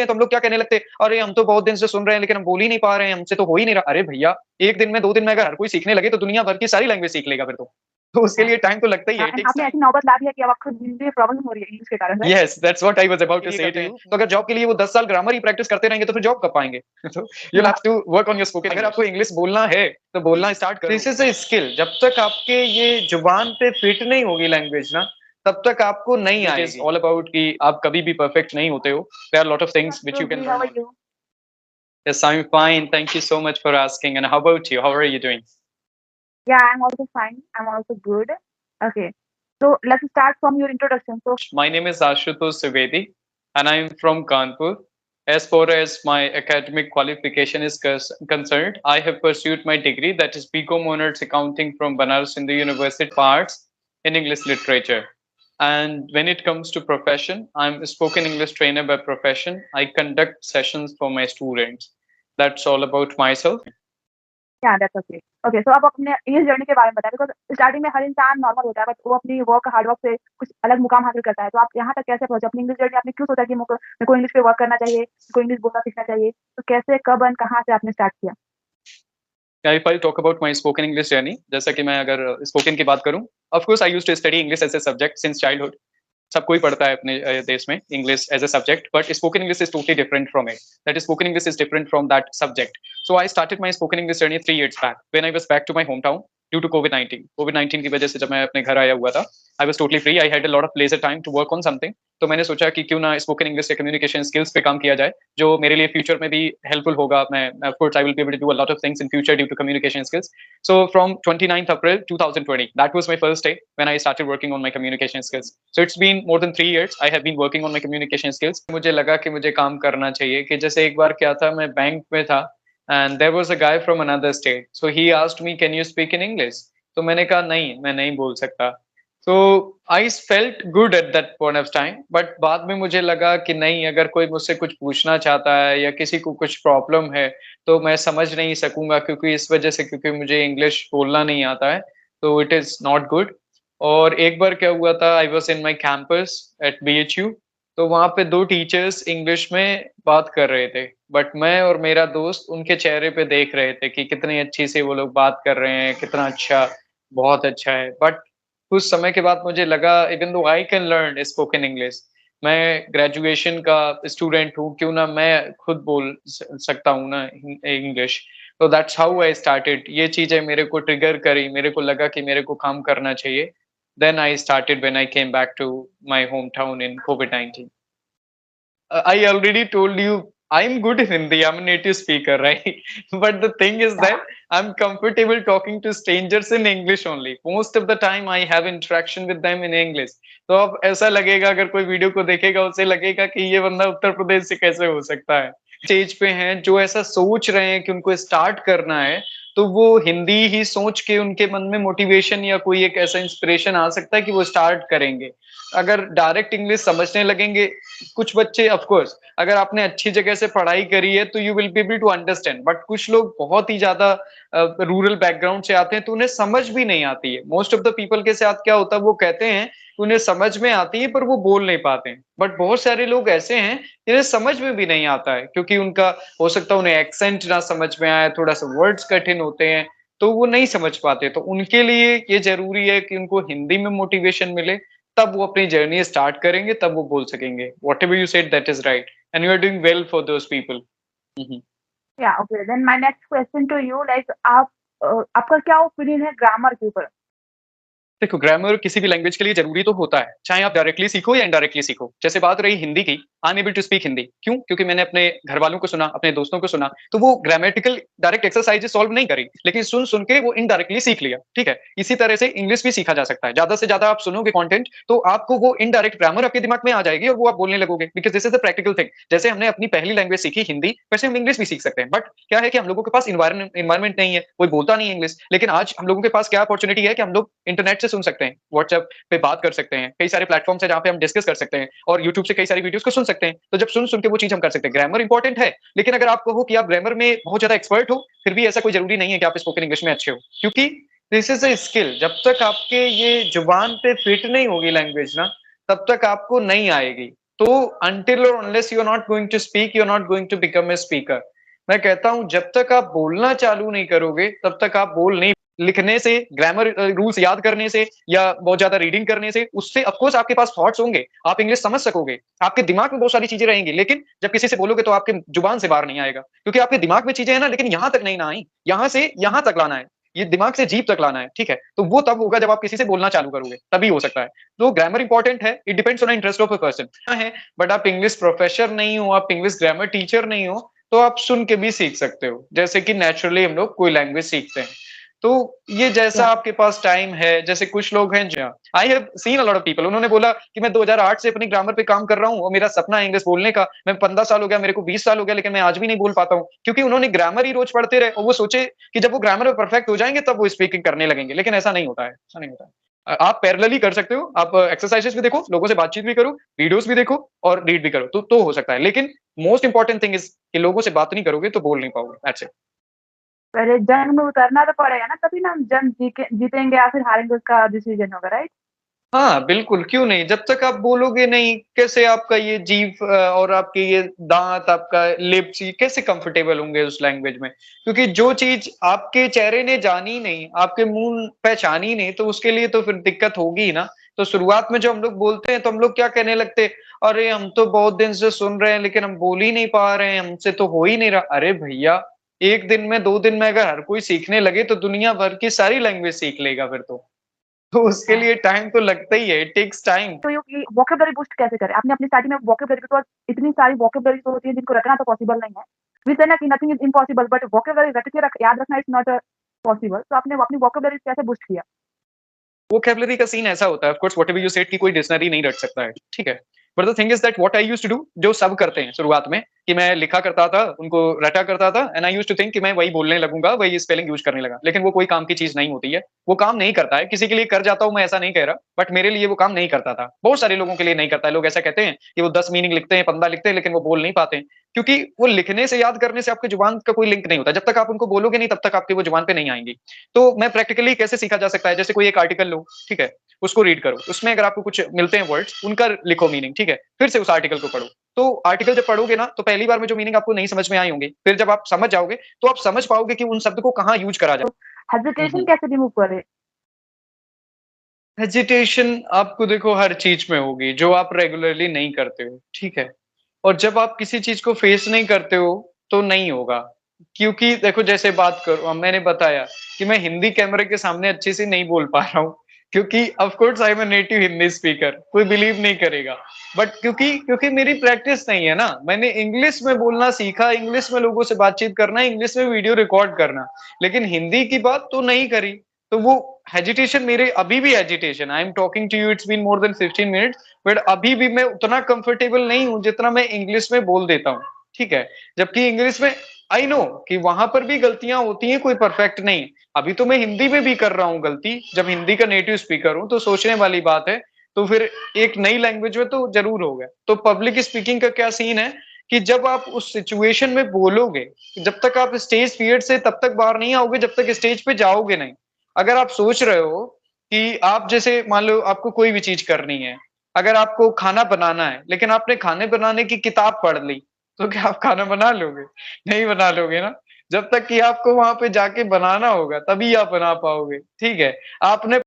हैं तो हम लोग क्या कहने लगते हैं, अरे हम तो बहुत दिन से सुन रहे हैं लेकिन हम बोल ही नहीं पा रहे हैं, हमसे तो हो ही नहीं रहा। अरे भैया, 1 दिन में 2 दिन में अगर हर कोई सीखने लगे तो दुनिया भर की सारी लैंग्वेज सीख लेगा फिर तो। तो उसके हाँ, लिए टाइम तो लगता ही है, हाँ, इट एंड टेक्स आपने टाइम। ऐसी नौबत ला दी है कि अब आपको हिंदी में प्रॉब्लम हो रही है इंग्लिश के कारण, right? Yes, that's what I was about to say to you. तो अगर जॉब के लिए वो 10 साल ग्रामर ही प्रैक्टिस करते रहेंगे तो फिर जॉब कब पाएँगे? तो यू विल हाँ, have to work on your spoken English. अगर आपको इंग्लिश बोलना है, तो बोलना स्टार्ट करो। दिस इज़ अ स्किल, जब तक आपके ये जुबान पे फिट नहीं होगी लैंग्वेज ना, तब तक आपको नहीं आएगी। इट इज़ ऑल अबाउट कि आप कभी भी परफेक्ट नहीं होते हो। There are lot of things which you can absolutely, how learn are on. You? Yes, I'm fine. Thank you so much for asking. And how about you? How are you doing? Yeah, I'm also fine. I'm also good. Okay. So let's start from your introduction. So My name is Ashutosh Trivedi, and I'm from Kanpur. As far as my academic qualification is concerned, I have pursued my degree, that is BCom Honors Accounting from Banaras Hindu University Arts in English Literature. And when it comes to profession, I'm a spoken English trainer by profession. I conduct sessions for my students. That's all about myself. या that's okay. Okay, सो आप अपने English journey के बारे में बताएँ because starting में हर इंसान normal होता है बट वो अपनी वर्क हार्ड वर्क से कुछ अलग मुकाम हासिल करता है। तो आप यहाँ तक कैसे पहुँचे? अपनी इंग्लिश जर्नी आपने क्यों सोचा कि मेरे को इंग्लिश पे वर्क करना चाहिए, मेरे को इंग्लिश बोलना सीखना चाहिए? तो कैसे, कब एंड कहाँ से आपने स्टार्ट किया? If I talk about my spoken English journey, जैसा कि मैं अगर स्पोकन की बात करूँ, of course I used to study English as a subject since childhood. सबको ही पढ़ता है अपने देश में English as a subject, but spoken English is totally different from it. That spoken English is different from that subject. So I started my spoken English journey 3 years back when I was back to my home town due to covid 19 की वजह से जब मैं अपने घर आया हुआ था, I was totally free, I had a lot of leisure time to work on something. तो मैंने सोचा कि क्यों ना स्पोकन इंग्लिश या कम्युनिकेशन स्किल्स पे काम किया जाए, जो मेरे लिए फ्यूचर में भी हेल्पफुल होगा। मैं of course I will be able to do a lot of things in future due to communication skills. So from 29th April 2020, that was my first day when I started working on my communication skills. So it's been more than 3 years I have been working on my communication skills. मुझे लगा कि मुझे काम करना चाहिए कि जैसे एक बार क्या था, मैं बैंक में था and there was a guy from another state. So he asked me, can you speak in English? तो मैंने कहा नहीं, मैं नहीं बोल सकता। So I felt good at that point of time, but बाद में मुझे लगा कि नहीं, अगर कोई मुझसे कुछ पूछना चाहता है या किसी को कुछ प्रॉब्लम है तो मैं समझ नहीं सकूंगा, क्योंकि इस वजह से, क्योंकि मुझे इंग्लिश बोलना नहीं आता है, तो इट इज नॉट गुड। और एक बार क्या हुआ था, I was in my campus at BHU। तो वहां पे 2 टीचर्स इंग्लिश में बात कर रहे थे, बट मैं और मेरा दोस्त उनके चेहरे पे देख रहे थे कि कितनी अच्छी से वो लोग बात कर रहे हैं, कितना अच्छा, बहुत अच्छा है। बट कुछ समय के बाद मुझे लगा, even though I can learn spoken English, मैं ग्रेजुएशन का स्टूडेंट हूँ, क्यों ना मैं खुद बोल सकता हूँ ना इंग्लिश। तो दैट्स हाउ आई स्टार्टेड। ये चीजें मेरे को ट्रिगर करी, मेरे को लगा कि मेरे को काम करना चाहिए। Then I started when I came back to my home town in covid 19। I already told you I'm good in Hindi. I'm a native speaker, right? But the thing is that I'm comfortable talking to strangers in English only. Most of the time I have interaction with them in English. तो अब ऐसा लगेगा, अगर कोई video को देखेगा उसे लगेगा कि ये बंदा उत्तर प्रदेश से कैसे हो सकता है। स्टेज पे हैं जो ऐसा सोच रहे हैं कि उनको स्टार्ट करना है, तो वो हिंदी ही सोच के उनके मन में मोटिवेशन या कोई एक ऐसा इंस्पिरेशन आ सकता है कि वो स्टार्ट करेंगे। अगर डायरेक्ट इंग्लिश समझने लगेंगे कुछ बच्चे, ऑफ कोर्स अगर आपने अच्छी जगह से पढ़ाई करी है तो you will be able to understand, but कुछ लोग बहुत ही ज्यादा रूरल बैकग्राउंड से आते हैं तो उन्हें समझ भी नहीं आती है। मोस्ट ऑफ द पीपल के साथ क्या होता है, वो कहते हैं कि उन्हें समझ में आती है पर वो बोल नहीं पाते हैं। बट बहुत सारे लोग ऐसे हैं जिन्हें समझ में भी नहीं आता है, क्योंकि उनका हो सकता है उन्हें एक्सेंट ना समझ में आए, थोड़ा सा वर्ड्स कठिन होते हैं, तो वो नहीं समझ पाते। तो उनके लिए ये जरूरी है कि उनको हिंदी में मोटिवेशन मिले, तब वो अपनी जर्नी स्टार्ट करेंगे, तब वो बोल सकेंगे। Whatever you said that is right, and you are doing well for those people. Yeah okay, then my next question to you like आप आपका क्या ओपिनियन है ग्रामर के ऊपर? देखो, ग्रामर किसी भी लैंग्वेज के लिए जरूरी तो होता है, चाहे आप डायरेक्टली सीखो या इनडायरेक्टली सीखो। जैसे बात रही हिंदी की, I am able to speak Hindi, क्यों? क्योंकि मैंने अपने घर वालों को सुना, अपने दोस्तों को सुना, तो वो ग्रामेटिकल डायरेक्ट एक्सरसाइजेस सॉल्व नहीं करी, लेकिन सुन सुन के वो इनडायरेक्टली सीख लिया। ठीक है, इसी तरह से इंग्लिश भी सीखा जा सकता है। ज्यादा से ज्यादा आप सुनोगे कंटेंट तो आपको वो इनडायरेक्ट ग्रामर आपके दिमाग में आ जाएगी और वो आप बोलने लगोगे, because this is the practical thing. जैसे हमने अपनी पहली लैंग्वेज सीखी हिंदी, वैसे हम इंग्लिश भी सीख सकते हैं। बट क्या है कि हम लोगों के पास इन्वायरमेंट नहीं है, कोई बोलता नहीं है इंग्लिश। लेकिन आज हम लोगों के पास क्या अपॉर्चुनिटी है कि हम लोग इंटरनेट से सुन सकते हैं, व्हाट्सएप पे बात कर सकते हैं, कई सारे प्लेटफॉर्म्स है जहाँ पे हम डिस्कस कर सकते हैं, और यूट्यूब से कई सारी वीडियोस को सुन सकते हैं। तो जब सुन सुन के वो चीज हम कर सकते हैं। ग्रामर इंपॉर्टेंट है, लेकिन अगर आप कहो कि आप ग्रामर में बहुत ज्यादा एक्सपर्ट हो, फिर भी ऐसा कोई जरूरी नहीं है कि आप स्पोकन इंग्लिश में अच्छे हो, क्योंकि दिस इज अ स्किल। जब तक आपके ये जुबान पे फिट नहीं होगी लैंग्वेज ना, तब तक आपको नहीं आएगी। तो अंटिल और unless you are not going to speak, you are not going to become a speaker. मैं कहता हूँ जब तक आप बोलना चालू नहीं करोगे, तब तक आप बोल नहीं। लिखने से, ग्रामर रूल्स याद करने से या बहुत ज़्यादा रीडिंग करने से, उससे ऑफ कोर्स आपके पास थॉट्स होंगे, आप इंग्लिश समझ सकोगे, आपके दिमाग में बहुत सारी चीज़ें रहेंगी, लेकिन जब किसी से बोलोगे तो आपके जुबान से बाहर नहीं आएगा, क्योंकि आपके दिमाग में चीज़ें हैं ना, लेकिन यहाँ तक नहीं ना आई, यहाँ से यहाँ तक लाना है, ये दिमाग से जीभ तक लाना है, ठीक है? तो वो तब होगा जब आप किसी से बोलना चालू करोगे, तभी हो सकता है। तो ग्रामर इंपॉर्टेंट है, it depends on the interest of a person है, बट आप इंग्लिश प्रोफेसर नहीं हो, आप इंग्लिश ग्रामर टीचर नहीं हो, तो आप सुन के भी सीख सकते हो, जैसे कि नेचुरली हम लोग कोई लैंग्वेज सीखते हैं। तो ये जैसा या आपके पास टाइम है, जैसे कुछ लोग हैं ज I have seen a lot of people, उन्होंने बोला कि मैं 2008 से अपनी ग्रामर पे काम कर रहा हूँ और मेरा सपना है इंग्लिश बोलने का। मैं 15 साल हो गया, मेरे को 20 साल हो गया, लेकिन मैं आज भी नहीं बोल पाता हूँ। क्योंकि उन्होंने ग्रामर ही रोज़ पढ़ते रहे और वो सोचे कि जब वो ग्रामर में परफेक्ट हो जाएँगे तब वो स्पीकिंग करने लगेंगे, लेकिन ऐसा नहीं होता है, ऐसा नहीं होता है। आप पैरेलली कर सकते हो, आप एक्सरसाइज़ेज़ भी देखो, लोगों से बातचीत भी करो, वीडियोज़ भी देखो और रीड भी करो, तो हो सकता है। लेकिन मोस्ट इम्पोर्टेंट थिंग इज़ कि लोगों से बात नहीं करोगे तो बोल नहीं पाओगे, दैट्स इट। पहले जंग में उतरना तो पड़ेगा ना, तभी ना हम जंग जीतेंगे या फिर हारेंगे उसका डिसीजन होगा, राइट? हाँ, बिल्कुल, क्यों नहीं? जब तक आप बोलोगे नहीं, कैसे आपका ये जीभ और आपके ये दाँत, आपका लिप्स ये कैसे कंफर्टेबल होंगे उस लैंग्वेज में? क्योंकि जो चीज़ आपके चेहरे ने जानी नहीं, आपके मुँह पहचानी नहीं, तो उसके लिए तो फिर दिक्कत होगी ही ना। तो शुरुआत में जब हम लोग बोलते हैं, तो हम लोग क्या कहने लगते, "अरे! हम तो बहुत दिन से सुन रहे हैं, लेकिन हम बोल ही नहीं पा रहे हैं, हमसे तो हो ही नहीं रहा।" अरे भैया! 1 दिन में, 2 दिन में अगर हर कोई सीखने लगे, तो दुनिया भर की सारी लैंग्वेज सीख लेगा फिर तो। तो उसके हाँ। लिए टाइम तो लगता ही है, इट टेक्स टाइम। तो ये वोकैब्युलरी बूस्ट कैसे करें? आपने अपनी स्टार्टिंग में वोकैब्युलरी बिकॉज़ इतनी सारी वोकैब्युलरी तो होती है जिनको रटना तो पॉसिबल नहीं है। वी से ना कि nothing is impossible but vocabulary रट के याद रखना इज़ नॉट पॉसिबल। तो आपने अपनी वोकैब्युलरी कैसे बूस्ट किया? वोकैब्युलरी का सीन ऐसा होता है, of course whatever you said कि कोई डिक्शनरी नहीं रट सकता है, ठीक है? But the thing is that what I used to do, जो सब करते हैं शुरुआत में, कि मैं लिखा करता था, उनको रटा करता था and I used to think कि मैं वही बोलने लगूँगा, वही स्पेलिंग यूज़ करने लगा। लेकिन वो कोई काम की चीज़ नहीं होती है, वो काम नहीं करता है, किसी के लिए कर जाता हूँ मैं ऐसा नहीं कह रहा, बट मेरे लिए वो काम नहीं करता था। बहुत सारे लोगों के लिए नहीं करता है, लोग ऐसा कहते हैं कि वो 10 मीनिंग लिखते हैं, 15 लिखते हैं, लेकिन वो बोल नहीं पाते हैं। क्योंकि वो लिखने से, याद करने से आपकी जुबान का कोई लिंक नहीं होता। जब तक आप उनको बोलोगे नहीं, तब तक आपकी वो जुबान पे नहीं आएँगी। तो मैं प्रैक्टिकली कैसे सीखा जा सकता है, जैसे कोई एक आर्टिकल लो, ठीक है? उसको रीड करो। उसमें अगर आपको कुछ मिलते हैं वर्ड्स, उनका लिखो मीनिंग, ठीक है? फिर से उस आर्टिकल को पढ़ो। तो आर्टिकल जब पढ़ोगे ना, तो पहली बार में जो मीनिंग आपको नहीं समझ में आए होंगे, फिर जब आप समझ जाओगे, तो आप समझ पाओगे कि उन शब्द को कहाँ यूज़ करा जाए। हुँ, हेजिटेशन हुँ। कैसे रिमूव करें? हेजिटेशन आपको देखो हर चीज़ में होगी, जो आप रेगुलरली नहीं करते हो, ठीक है? और जब आप किसी चीज़ को फेस नहीं करते हो, तो नहीं होगा। क्योंकि देखो, जैसे बात करूँ, मैंने बताया कि मैं हिंदी कैमरे के सामने अच्छे से नहीं बोल पा रहा हूँ, क्योंकि of course I am a native Hindi speaker, कोई बिलीव नहीं करेगा। बट क्योंकि क्योंकि मेरी प्रैक्टिस नहीं है ना, मैंने इंग्लिश में बोलना सीखा, इंग्लिश में लोगों से बातचीत करना, इंग्लिश में वीडियो रिकॉर्ड करना, लेकिन हिंदी की बात तो नहीं करी। तो वो हेजिटेशन, मेरे अभी भी hesitation, I am talking to you, it's been more than 15 minutes, but अभी भी मैं उतना कंफर्टेबल नहीं हूँ जितना मैं इंग्लिश में बोल देता हूँ, ठीक है? जबकि इंग्लिश में आई नो कि वहाँ पर भी गलतियाँ होती हैं, कोई परफेक्ट नहीं। अभी तो मैं हिंदी में भी कर रहा हूँ गलती, जब हिंदी का नेटिव स्पीकर हूँ, तो सोचने वाली बात है। तो फिर एक नई लैंग्वेज में तो ज़रूर होगा। तो पब्लिक स्पीकिंग का क्या सीन है कि जब आप उस सिचुएशन में बोलोगे, जब तक आप स्टेज फ़ियर से तब तक बाहर नहीं आओगे, जब तक स्टेज पे जाओगे नहीं। अगर आप सोच रहे हो कि आप, जैसे मान लो आपको कोई भी चीज़ करनी है, अगर आपको खाना बनाना है, लेकिन आपने खाने बनाने की किताब पढ़ ली, तो क्या आप खाना बना लोगे? नहीं बना लोगे ना। जब तक कि आपको वहाँ पे जाके बनाना होगा, तभी आप बना पाओगे, ठीक है? आपने